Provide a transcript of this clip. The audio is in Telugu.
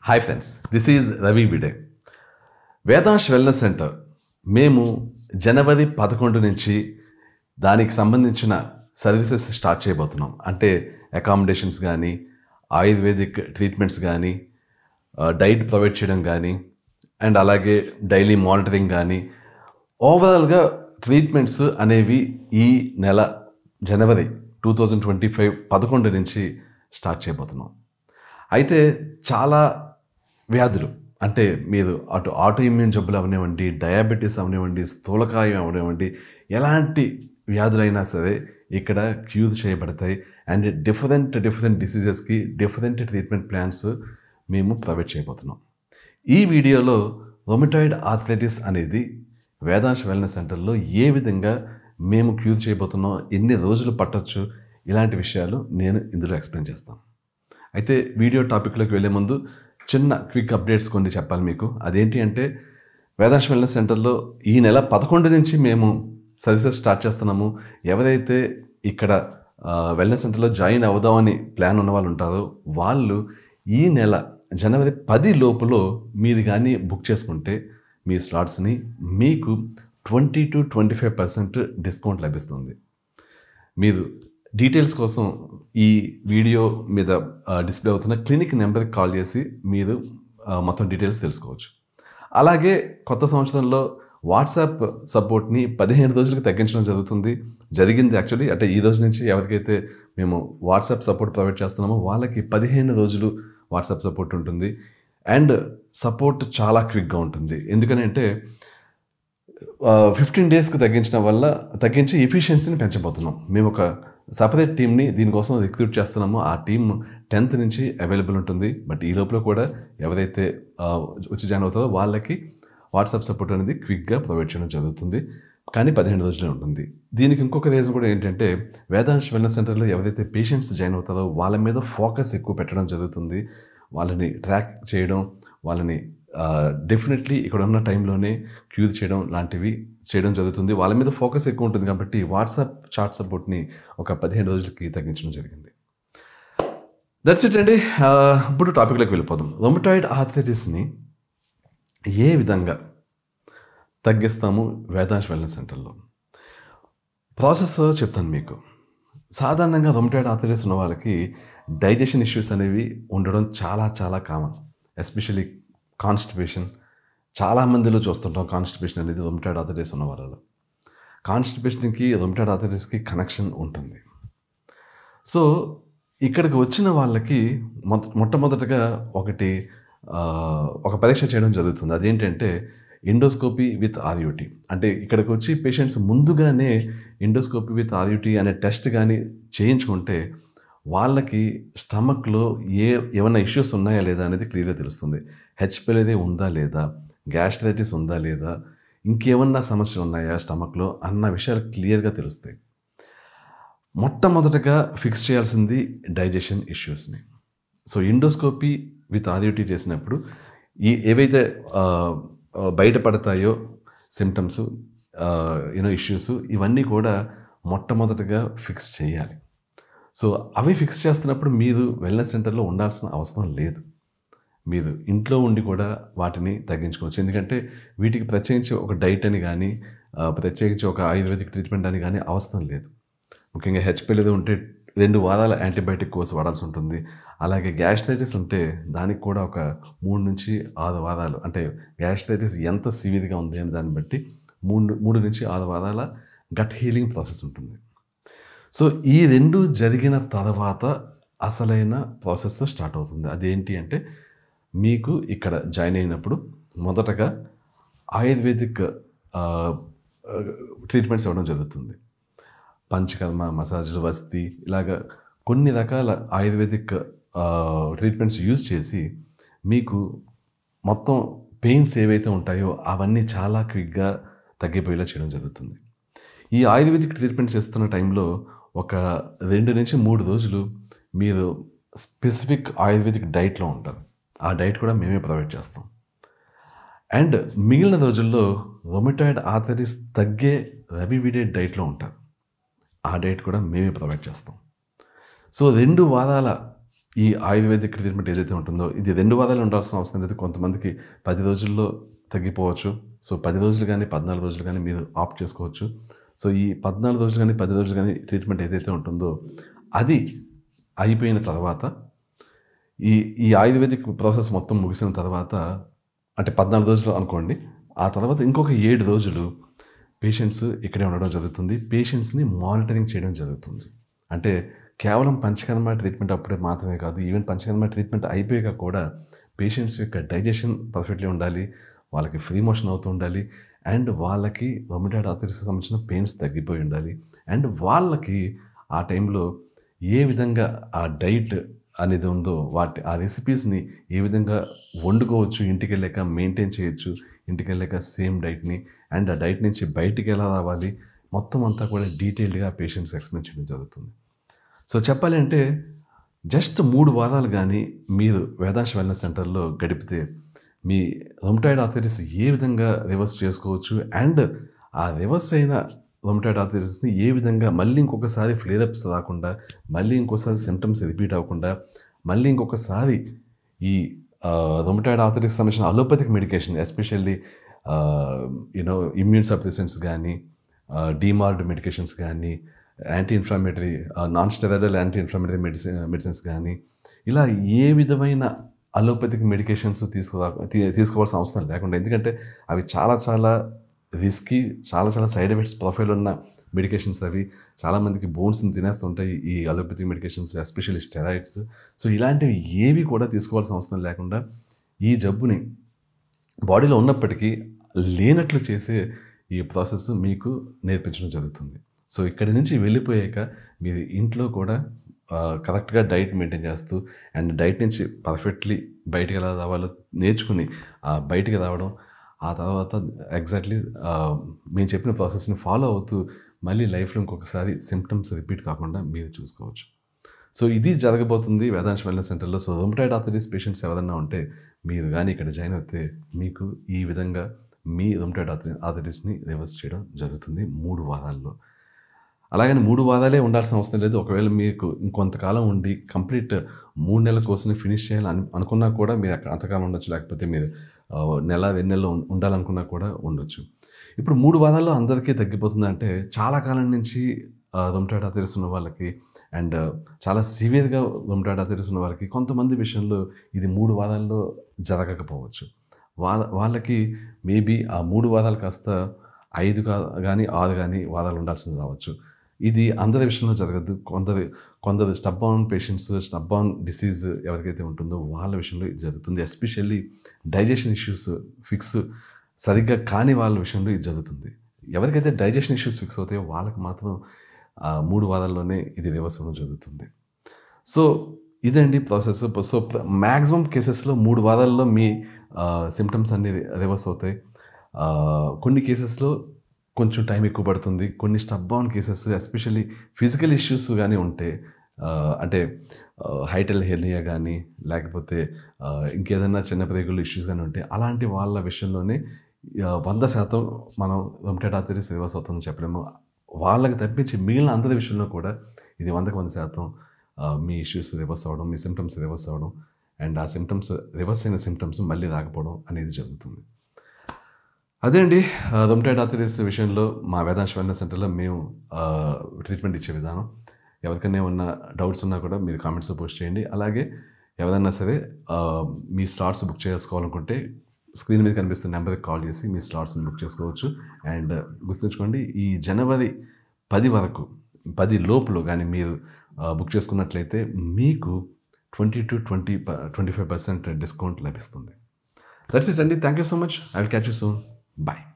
Hi friends, this is Ravi విడే. వేదాంశ్ వెల్నెస్ సెంటర్ మేము జనవరి 11 నుంచి దానికి సంబంధించిన సర్వీసెస్ స్టార్ట్ చేయబోతున్నాం. అంటే అకామిడేషన్స్ కానీ, ఆయుర్వేదిక్ ట్రీట్మెంట్స్ కానీ, డైట్ ప్రొవైడ్ చేయడం కానీ, అండ్ అలాగే డైలీ మానిటరింగ్ కానీ, ఓవరాల్గా ట్రీట్మెంట్స్ అనేవి ఈ నెల జనవరి 2025 11 నుంచి స్టార్ట్ చేయబోతున్నాం. అయితే చాలా వ్యాధులు, అంటే మీరు అటు ఆటో ఇమ్యూన్ జబ్బులు అవనివ్వండి, డయాబెటీస్ అవనివ్వండి, స్థూలకాయం అవనివ్వండి, ఎలాంటి వ్యాధులైనా సరే ఇక్కడ క్యూర్ చేయబడతాయి. అండ్ డిఫరెంట్ డిసీజెస్కి డిఫరెంట్ ట్రీట్మెంట్ ప్లాన్స్ మేము ప్రొవైడ్ చేయబోతున్నాం. ఈ వీడియోలో రొమటాయిడ్ ఆర్థరైటిస్ అనేది వేదాంశ్ వెల్నెస్ సెంటర్లో ఏ విధంగా మేము క్యూర్ చేయబోతున్నాం, ఎన్ని రోజులు పట్టొచ్చు, ఇలాంటి విషయాలు నేను ఇందులో ఎక్స్ప్లెయిన్ చేస్తాను. అయితే వీడియో టాపిక్లోకి వెళ్ళే ముందు చిన్న క్విక్ అప్డేట్స్ కొన్ని చెప్పాలి మీకు. అదేంటి అంటే, వేదాంశ్ వెల్నెస్ సెంటర్లో ఈ నెల 11 నుంచి మేము సర్వీసెస్ స్టార్ట్ చేస్తున్నాము. ఎవరైతే ఇక్కడ వెల్నెస్ సెంటర్లో జాయిన్ అవుదామని ప్లాన్ ఉన్న వాళ్ళు ఉంటారో వాళ్ళు ఈ నెల జనవరి 10 లోపులో మీరు కానీ బుక్ చేసుకుంటే మీ స్లాట్స్ని మీకు 20 to 25% డిస్కౌంట్ లభిస్తుంది. మీరు డీటెయిల్స్ కోసం ఈ వీడియో మీద డిస్ప్లే అవుతున్న క్లినిక్ నెంబర్కి కాల్ చేసి మీరు మొత్తం డీటెయిల్స్ తెలుసుకోవచ్చు. అలాగే కొత్త సంవత్సరంలో వాట్సాప్ సపోర్ట్ని 15 రోజులకు తగ్గించడం జరిగింది యాక్చువల్లీ. అంటే ఈ రోజు నుంచి ఎవరికైతే మేము వాట్సాప్ సపోర్ట్ ప్రొవైడ్ చేస్తున్నామో వాళ్ళకి 15 రోజులు వాట్సాప్ సపోర్ట్ ఉంటుంది. అండ్ సపోర్ట్ చాలా క్విక్గా ఉంటుంది. ఎందుకంటే 15 డేస్కి తగ్గించి ఎఫిషియన్సీని పెంచబోతున్నాం. మేము ఒక సపరేట్ టీమ్ని దీనికోసం రిక్రూట్ చేస్తున్నాము. ఆ టీమ్ 10th నుంచి అవైలబుల్ ఉంటుంది. బట్ ఈ లోపల కూడా ఎవరైతే వచ్చి జాయిన్ అవుతారో వాళ్ళకి వాట్సాప్ సపోర్ట్ అనేది క్విక్గా ప్రొవైడ్ చేయడం జరుగుతుంది. కానీ 15 రోజులే ఉంటుంది. దీనికి ఇంకొక రీజన్ కూడా ఏంటంటే, వేదాంశ్ వెల్నెస్ సెంటర్లో ఎవరైతే పేషెంట్స్ జాయిన్ అవుతారో వాళ్ళ మీద ఫోకస్ ఎక్కువ పెట్టడం జరుగుతుంది. వాళ్ళని ట్రాక్ చేయడం, వాళ్ళని డెఫినెట్లీ ఇక్కడ ఉన్న టైంలోనే క్యూర్ చేయడం లాంటివి చేయడం జరుగుతుంది. వాళ్ళ మీద ఫోకస్ ఎక్కువ ఉంటుంది కాబట్టి వాట్సాప్ చాట్ సపోర్ట్ని ఒక 15 రోజులకి తగ్గించడం జరిగింది. దట్స్ ఇట్ అండి. ఇప్పుడు టాపిక్లోకి వెళ్ళిపోదాం. రొమటాయిడ్ ఆర్థరైటిస్ని ఏ విధంగా తగ్గిస్తాము వేదాంశ్ వెల్నెస్ సెంటర్లో ప్రాసెస్ చెప్తాను మీకు. సాధారణంగా రొమటాయిడ్ ఆర్థరైటిస్ ఉన్న వాళ్ళకి డైజెషన్ ఇష్యూస్ అనేవి ఉండడం చాలా కామన్. Especially constipation. చాలామందిలో చూస్తుంటాం కాన్స్టిపేషన్ అనేది రొమటాయిడ్ ఆర్థరైటిస్ ఉన్న వాళ్ళలో. కాన్స్టిపేషన్కి రొమటాయిడ్ ఆర్థరైటిస్కి కనెక్షన్ ఉంటుంది. సో ఇక్కడికి వచ్చిన వాళ్ళకి మొట్టమొదటగా ఒక పరీక్ష చేయడం జరుగుతుంది. అదేంటంటే ఎండోస్కోపీ విత్ ఆర్యూటీ. అంటే ఇక్కడికి వచ్చి పేషెంట్స్ ముందుగానే ఎండోస్కోపీ విత్ ఆర్యూటీ అనే టెస్ట్ కానీ చేయించుకుంటే వాళ్ళకి స్టమక్లో ఏమైనా ఇష్యూస్ ఉన్నాయా లేదా అనేది క్లియర్గా తెలుస్తుంది. హెచ్పెలరీ ఉందా లేదా, గ్యాస్ట్రైటిస్ ఉందా లేదా, ఇంకేమన్నా సమస్యలు ఉన్నాయా స్టమక్లో అన్న విషయాలు క్లియర్గా తెలుస్తాయి. మొట్టమొదటగా ఫిక్స్ చేయాల్సింది డైజెషన్ ఇష్యూస్ని. సో ఎండోస్కోపీ విత్ ఆర్యూటీ చేసినప్పుడు ఏవైతే బయటపడతాయో సిమ్టమ్స్, ఇష్యూస్, ఇవన్నీ కూడా మొట్టమొదటగా ఫిక్స్ చేయాలి. సో అవి ఫిక్స్ చేస్తున్నప్పుడు మీరు వెల్నెస్ సెంటర్లో ఉండాల్సిన అవసరం లేదు. మీరు ఇంట్లో ఉండి కూడా వాటిని తగ్గించుకోవచ్చు. ఎందుకంటే వీటికి ప్రత్యేకించి ఒక డైట్ అని కానీ, ప్రత్యేకించి ఒక ఆయుర్వేదిక్ ట్రీట్మెంట్ అని కానీ అవసరం లేదు. ముఖ్యంగా హెచ్పెలరీ ఉంటే 2 వారాల యాంటీబయాటిక్ కోర్స్ వాడాల్సి ఉంటుంది. అలాగే గ్యాస్ట్రైటిస్ ఉంటే దానికి కూడా ఒక 3 నుంచి 6 వారాలు, అంటే గ్యాస్ట్రైటిస్ ఎంత సివియర్గా ఉంది అని దాన్ని బట్టి 3 నుంచి 6 వారాల గట్ హీలింగ్ ప్రాసెస్ ఉంటుంది. సో ఈ 2 జరిగిన తర్వాత అసలైన ప్రాసెస్ స్టార్ట్ అవుతుంది. అదేంటి అంటే, మీకు ఇక్కడ జాయిన్ అయినప్పుడు మొదటగా ఆయుర్వేదిక్ ట్రీట్మెంట్స్ ఇవ్వడం జరుగుతుంది. పంచకర్మ, మసాజ్లు, వస్తి, ఇలాగ కొన్ని రకాల ఆయుర్వేదిక్ ట్రీట్మెంట్స్ యూజ్ చేసి మీకు మొత్తం పెయిన్స్ ఏవైతే ఉంటాయో అవన్నీ చాలా క్విక్గా తగ్గిపోయేలా చేయడం జరుగుతుంది. ఈ ఆయుర్వేదిక్ ట్రీట్మెంట్స్ ఇస్తున్న టైంలో ఒక 2 నుంచి 3 రోజులు మీరు స్పెసిఫిక్ ఆయుర్వేదిక్ డైట్లో ఉంటారు. ఆ డైట్ కూడా మేమే ప్రొవైడ్ చేస్తాం. అండ్ మిగిలిన రోజుల్లో రొమటాయిడ్ ఆర్థరైటిస్ తగ్గే రవి విడే డైట్లో ఉంటారు. ఆ డైట్ కూడా మేమే ప్రొవైడ్ చేస్తాం. సో 2 వారాల ఈ ఆయుర్వేదిక్ ట్రీట్మెంట్ ఏదైతే ఉంటుందో ఇది 2 వారాలు ఉండాల్సిన అవసరం లేదు. కొంతమందికి 10 రోజుల్లో తగ్గిపోవచ్చు. సో 10 రోజులు కానీ 14 రోజులు కానీ మీరు ఆప్ట్ చేసుకోవచ్చు. సో ఈ 14 రోజులు కానీ 10 రోజులు కానీ ట్రీట్మెంట్ ఏదైతే ఉంటుందో అది అయిపోయిన తర్వాత ఈ ఆయుర్వేదిక్ ప్రాసెస్ మొత్తం ముగిసిన తర్వాత, అంటే 14 రోజులు అనుకోండి, ఆ తర్వాత ఇంకొక 7 రోజులు పేషెంట్స్ ఇక్కడే ఉండడం జరుగుతుంది. పేషెంట్స్ని మానిటరింగ్ చేయడం జరుగుతుంది. అంటే కేవలం పంచకర్మ ట్రీట్మెంట్ అప్పుడే మాత్రమే కాదు, ఈవెన్ పంచకర్మ ట్రీట్మెంట్ అయిపోయాక కూడా పేషెంట్స్ యొక్క డైజెషన్ పర్ఫెక్ట్లీ ఉండాలి, వాళ్ళకి ఫ్రీ మోషన్ అవుతూ ఉండాలి, అండ్ వాళ్ళకి రొమటాయిడ్ ఆర్థరైటిస్కి సంబంధించిన పెయిన్స్ తగ్గిపోయి ఉండాలి, అండ్ వాళ్ళకి ఆ టైంలో ఏ విధంగా ఆ డైట్ అనేది ఉందో ఆ రెసిపీస్ని ఏ విధంగా వండుకోవచ్చు, ఇంటికి వెళ్ళాక మెయింటైన్ చేయొచ్చు, ఇంటికి వెళ్ళాక సేమ్ డైట్ని, అండ్ ఆ డైట్ నుంచి బయటికి ఎలా రావాలి మొత్తం అంతా కూడా డీటెయిల్డ్గా పేషెంట్స్ ఎక్స్ప్లెయిన్ చేయడం జరుగుతుంది. సో చెప్పాలి అంటే జస్ట్ 3 వారాలు కానీ మీరు వేదాంశ వెల్నెస్ సెంటర్లో గడిపితే మీ రొమటాయిడ్ ఆర్థరైటిస్ ఏ విధంగా రివర్స్ చేసుకోవచ్చు, అండ్ ఆ రివర్స్ అయిన రొమటాయిడ్ ఆర్థరైటిస్ని ఏ విధంగా మళ్ళీ ఇంకొకసారి ఫ్లేరప్స్ రాకుండా, మళ్ళీ ఇంకోసారి సిమ్టమ్స్ రిపీట్ అవ్వకుండా, మళ్ళీ ఇంకొకసారి ఈ రొమటాయిడ్ ఆర్థరైటిస్కి సంబంధించిన allopathic medication, especially immune suppressants కానీ, డీమార్డ్ మెడికేషన్స్ కానీ, anti inflammatory non steroidal anti inflammatory medicines కానీ, ఇలా ఏ విధమైన అలోపతిక్ మెడికేషన్స్ తీసుకోవాల్సిన అవసరం లేకుండా, ఎందుకంటే అవి చాలా రిస్కీ, చాలా సైడ్ ఎఫెక్ట్స్ ప్రొఫైల్ ఉన్న మెడికేషన్స్. అవి చాలామందికి బోన్స్ని తినేస్తుంటాయి ఈ allopathic medications, especially steroids. So ఇలాంటివి ఏవి కూడా తీసుకోవాల్సిన అవసరం లేకుండా ఈ జబ్బుని బాడీలో ఉన్నప్పటికీ లేనట్లు చేసే ఈ ప్రాసెస్ మీకు నేర్పించడం జరుగుతుంది. సో ఇక్కడి నుంచి వెళ్ళిపోయాక మీరు ఇంట్లో కూడా కరెక్ట్గా డైట్ మెయింటైన్ చేస్తూ, అండ్ డైట్ నుంచి పర్ఫెక్ట్లీ బయటికి ఎలా రావాలో నేర్చుకుని బయటికి రావడం, ఆ తర్వాత ఎగ్జాక్ట్లీ మేము చెప్పిన ప్రాసెస్ని ఫాలో అవుతూ మళ్ళీ లైఫ్లో ఇంకొకసారి సిమ్టమ్స్ రిపీట్ కాకుండా మీరు చూసుకోవచ్చు. సో ఇది జరగబోతుంది వేదాంశ వెల్నెస్ సెంటర్లో. సో రొమటాయిడ్ ఆర్థరైటిస్ పేషెంట్స్ ఎవరైనా ఉంటే మీరు కానీ ఇక్కడ జాయిన్ అయితే మీకు ఈ విధంగా మీ రొమటాయిడ్ ఆర్థరైటిస్ని రివర్స్ చేయడం జరుగుతుంది 3 వారాల్లో. అలాగని 3 వారాలే ఉండాల్సిన అవసరం లేదు. ఒకవేళ మీకు ఇంకొంతకాలం ఉండి కంప్లీట్ 3 నెలల కోర్సుని ఫినిష్ చేయాలని అనుకున్నా కూడా మీరు అక్కడ అంతకాలం ఉండొచ్చు, లేకపోతే మీరు నెల 2 నెలలు ఉండాలనుకున్నా కూడా ఉండొచ్చు. ఇప్పుడు 3 వారాల్లో అందరికీ తగ్గిపోతుందంటే చాలా కాలం నుంచి రొమటాయిడ్ ఆర్థరైటిస్ ఉన్న వాళ్ళకి, అండ్ చాలా సివియర్గా రొమటాయిడ్ ఆర్థరైటిస్ ఉన్న వాళ్ళకి కొంతమంది విషయంలో ఇది 3 వారాల్లో జరగకపోవచ్చు. వాళ్ళకి మేబీ ఆ 3 వారాలు కాస్త 5 కానీ 6 కానీ వారాలు ఉండాల్సింది రావచ్చు. ఇది అందరి విషయంలో జరగదు. కొందరు స్టబ్బాన్ పేషెంట్స్, స్టబ్బాన్ డిసీజ్ ఎవరికైతే ఉంటుందో వాళ్ళ విషయంలో ఇది జరుగుతుంది. ఎస్పెషల్లీ డైజెషన్ ఇష్యూస్ ఫిక్స్ సరిగ్గా కాని వాళ్ళ విషయంలో ఇది జరుగుతుంది. ఎవరికైతే డైజెషన్ ఇష్యూస్ ఫిక్స్ అవుతాయో వాళ్ళకి మాత్రం 3 వారాల్లోనే ఇది రివర్స్ అవ్వడం జరుగుతుంది. సో ఇదండి ప్రాసెస్. సో మ్యాక్సిమం కేసెస్లో 3 వారాల్లో మీ సిమ్టమ్స్ అన్నీ రివర్స్ అవుతాయి. కొన్ని కేసెస్లో కొంచెం టైం ఎక్కువ పడుతుంది. కొన్ని స్టబ్బాన్ కేసెస్, ఎస్పెషల్లీ ఫిజికల్ ఇష్యూస్ కానీ ఉంటే, అంటే హైటల్ హెర్నియా కానీ, లేకపోతే ఇంకేదైనా చిన్న ప్రేగుల ఇష్యూస్ కానీ ఉంటే, అలాంటి వాళ్ళ విషయంలోనే 100% మనం రొమటాయిడ్ ఆర్థరైటిస్ రివర్స్ అవుతుందని చెప్పలేము. వాళ్ళకి తప్పించి మిగిలిన అందరి విషయంలో కూడా ఇది 100% మీ ఇష్యూస్ రివర్స్ అవ్వడం, మీ సిమ్టమ్స్ రివర్స్ అవ్వడం, అండ్ ఆ సిమ్టమ్స్ రివర్స్ అయిన సిమ్టమ్స్ మళ్ళీ రాకపోవడం అనేది జరుగుతుంది. అదే అండి రొమటాయిడ్ ఆర్థరైటిస్ విషయంలో మా వేదాంశ వెల్నెస్ సెంటర్లో మేము ట్రీట్మెంట్ ఇచ్చే విధానం. ఎవరికైనా ఏమన్నా డౌట్స్ ఉన్నా కూడా మీరు కామెంట్స్లో పోస్ట్ చేయండి. అలాగే ఎవరైనా సరే మీ స్లాట్స్ బుక్ చేసుకోవాలనుకుంటే స్క్రీన్ మీద కనిపిస్తున్న నెంబర్కి కాల్ చేసి మీ స్లాట్స్ని బుక్ చేసుకోవచ్చు. అండ్ గుర్తుంచుకోండి, ఈ జనవరి 10 వరకు 10 లోపులో కానీ మీరు బుక్ చేసుకున్నట్లయితే మీకు 20 to 25% డిస్కౌంట్ లభిస్తుంది. దట్స్ ఇట్ అండి. Thank you so much. I will catch you soon. Bye.